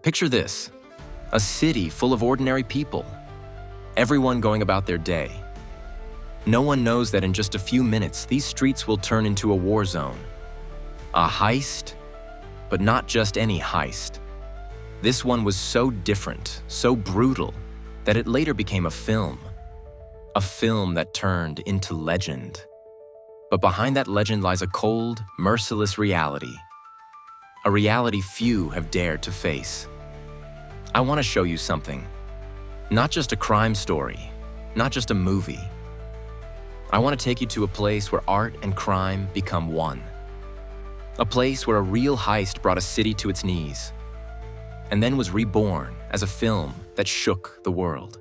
Picture this, a city full of ordinary people, everyone going about their day. No one knows that in just a few minutes, these streets will turn into a war zone. A heist, but not just any heist. This one was so different, so brutal, that it later became a film that turned into legend. But behind that legend lies a cold, merciless reality. A reality few have dared to face. I want to show you something. Not just a crime story, not just a movie. I want to take you to a place where art and crime become one. A place where a real heist brought a city to its knees, and then was reborn as a film that shook the world.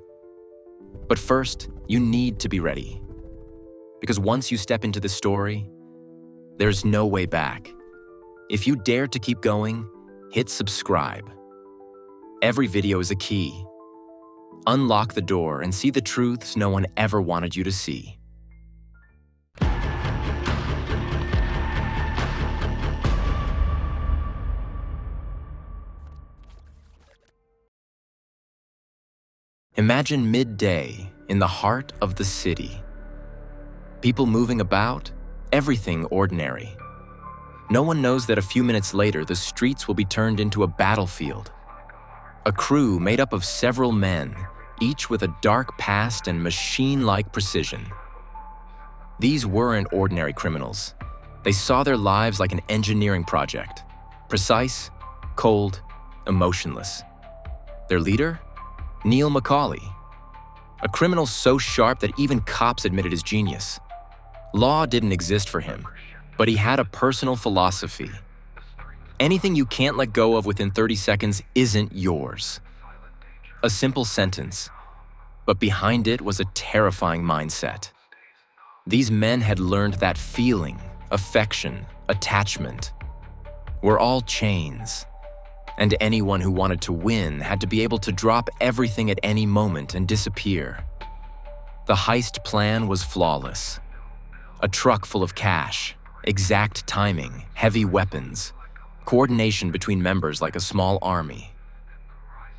But first, you need to be ready. Because once you step into the story, there's no way back. If you dare to keep going, hit subscribe. Every video is a key. Unlock the door and see the truths no one ever wanted you to see. Imagine midday in the heart of the city. People moving about, everything ordinary. No one knows that a few minutes later, the streets will be turned into a battlefield. A crew made up of several men, each with a dark past and machine-like precision. These weren't ordinary criminals. They saw their lives like an engineering project. Precise, cold, emotionless. Their leader? Neil McCauley. A criminal so sharp that even cops admitted his genius. Law didn't exist for him, but he had a personal philosophy. Anything you can't let go of within 30 seconds isn't yours. A simple sentence, but behind it was a terrifying mindset. These men had learned that feeling, affection, attachment were all chains, and anyone who wanted to win had to be able to drop everything at any moment and disappear. The heist plan was flawless. A truck full of cash, exact timing, heavy weapons, coordination between members like a small army.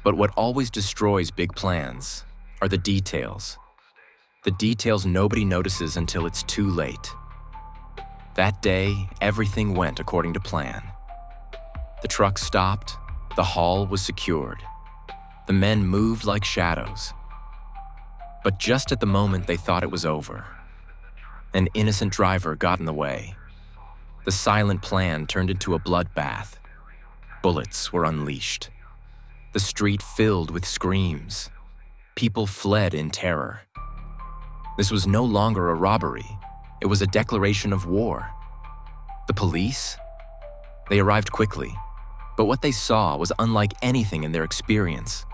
But what always destroys big plans are the details. The details nobody notices until it's too late. That day, everything went according to plan. The truck stopped, the haul was secured. The men moved like shadows. But just at the moment they thought it was over, an innocent driver got in the way. The silent plan turned into a bloodbath. Bullets were unleashed. The street filled with screams. People fled in terror. This was no longer a robbery. It was a declaration of war. The police? They arrived quickly, but what they saw was unlike anything in their experience.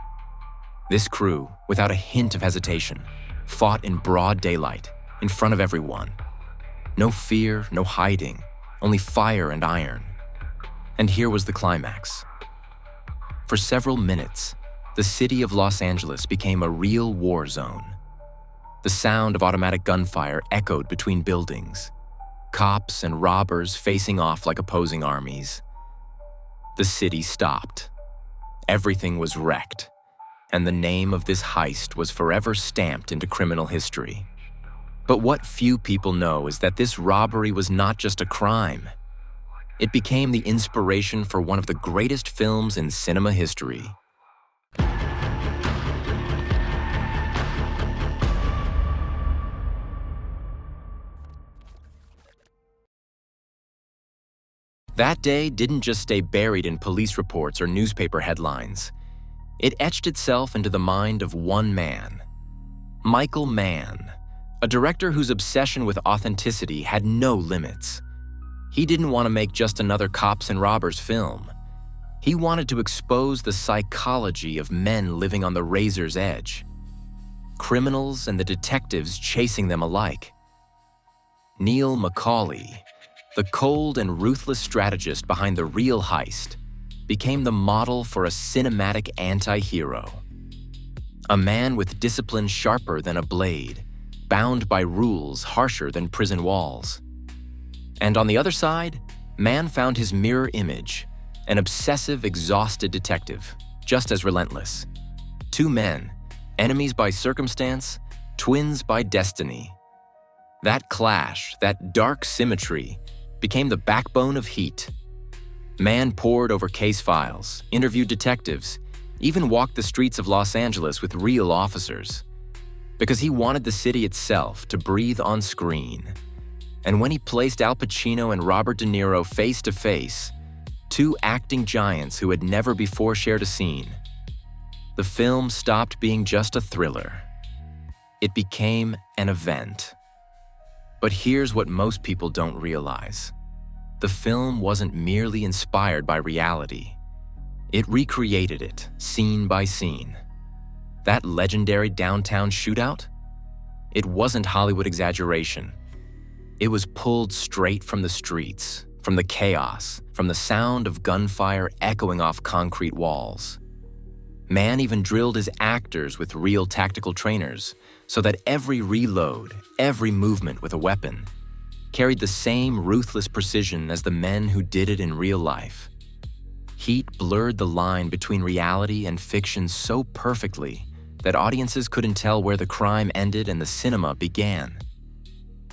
This crew, without a hint of hesitation, fought in broad daylight, in front of everyone. No fear, no hiding, only fire and iron. And here was the climax. For several minutes, the city of Los Angeles became a real war zone. The sound of automatic gunfire echoed between buildings, cops and robbers facing off like opposing armies. The city stopped. Everything was wrecked, and the name of this heist was forever stamped into criminal history. But what few people know is that this robbery was not just a crime. It became the inspiration for one of the greatest films in cinema history. That day didn't just stay buried in police reports or newspaper headlines. It etched itself into the mind of one man, Michael Mann, a director whose obsession with authenticity had no limits. He didn't want to make just another cops and robbers film. He wanted to expose the psychology of men living on the razor's edge, criminals and the detectives chasing them alike. Neil McCauley, the cold and ruthless strategist behind the real heist, became the model for a cinematic anti-hero. A man with discipline sharper than a blade, bound by rules harsher than prison walls. And on the other side, Mann found his mirror image, an obsessive, exhausted detective, just as relentless. Two men, enemies by circumstance, twins by destiny. That clash, that dark symmetry, became the backbone of Heat. Mann pored over case files, interviewed detectives, even walked the streets of Los Angeles with real officers. Because he wanted the city itself to breathe on screen. And when he placed Al Pacino and Robert De Niro face to face, two acting giants who had never before shared a scene, the film stopped being just a thriller. It became an event. But here's what most people don't realize. The film wasn't merely inspired by reality. It recreated it, scene by scene. That legendary downtown shootout? It wasn't Hollywood exaggeration. It was pulled straight from the streets, from the chaos, from the sound of gunfire echoing off concrete walls. Mann even drilled his actors with real tactical trainers so that every reload, every movement with a weapon, carried the same ruthless precision as the men who did it in real life. Heat blurred the line between reality and fiction so perfectly that audiences couldn't tell where the crime ended and the cinema began.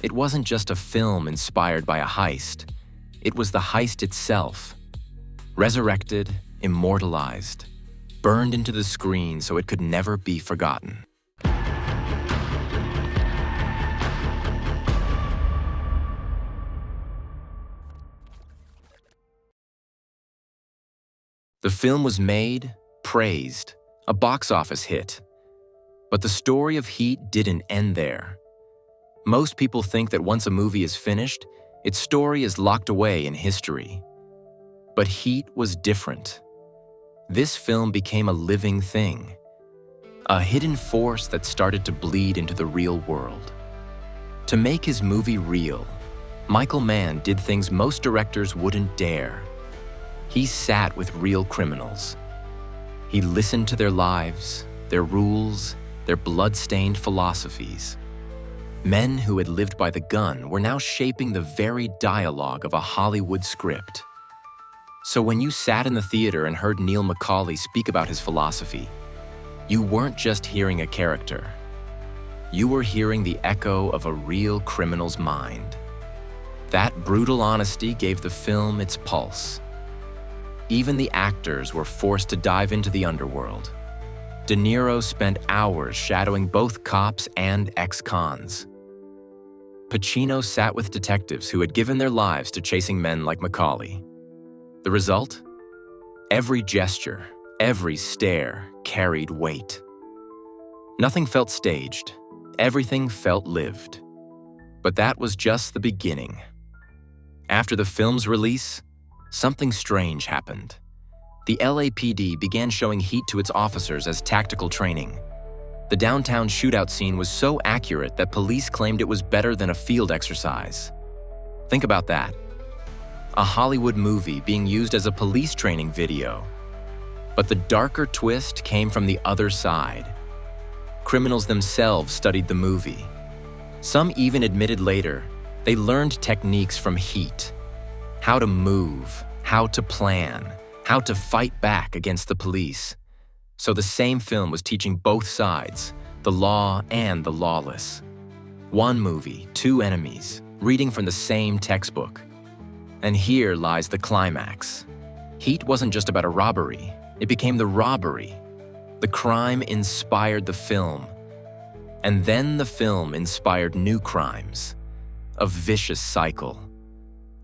It wasn't just a film inspired by a heist. It was the heist itself. Resurrected, immortalized, burned into the screen so it could never be forgotten. The film was made, praised, a box office hit. But the story of Heat didn't end there. Most people think that once a movie is finished, its story is locked away in history. But Heat was different. This film became a living thing, a hidden force that started to bleed into the real world. To make his movie real, Michael Mann did things most directors wouldn't dare. He sat with real criminals. He listened to their lives, their rules, their blood-stained philosophies. Men who had lived by the gun were now shaping the very dialogue of a Hollywood script. So when you sat in the theater and heard Neil McCauley speak about his philosophy, you weren't just hearing a character. You were hearing the echo of a real criminal's mind. That brutal honesty gave the film its pulse. Even the actors were forced to dive into the underworld. De Niro spent hours shadowing both cops and ex-cons. Pacino sat with detectives who had given their lives to chasing men like McCauley. The result? Every gesture, every stare carried weight. Nothing felt staged. Everything felt lived. But that was just the beginning. After the film's release, something strange happened. The LAPD began showing Heat to its officers as tactical training. The downtown shootout scene was so accurate that police claimed it was better than a field exercise. Think about that. A Hollywood movie being used as a police training video. But the darker twist came from the other side. Criminals themselves studied the movie. Some even admitted later they learned techniques from Heat. How to move, how to plan, how to fight back against the police. So the same film was teaching both sides, the law and the lawless. One movie, two enemies, reading from the same textbook. And here lies the climax. Heat wasn't just about a robbery, it became the robbery. The crime inspired the film. And then the film inspired new crimes. A vicious cycle.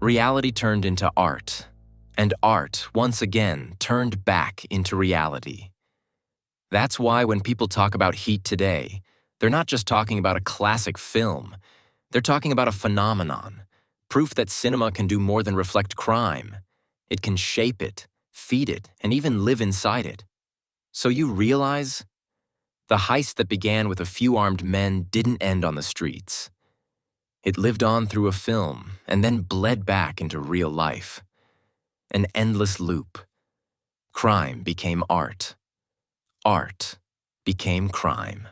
Reality turned into art, and art, once again, turned back into reality. That's why when people talk about Heat today, they're not just talking about a classic film. They're talking about a phenomenon, proof that cinema can do more than reflect crime. It can shape it, feed it, and even live inside it. So you realize? The heist that began with a few armed men didn't end on the streets. It lived on through a film and then bled back into real life. An endless loop. Crime became art. Art became crime.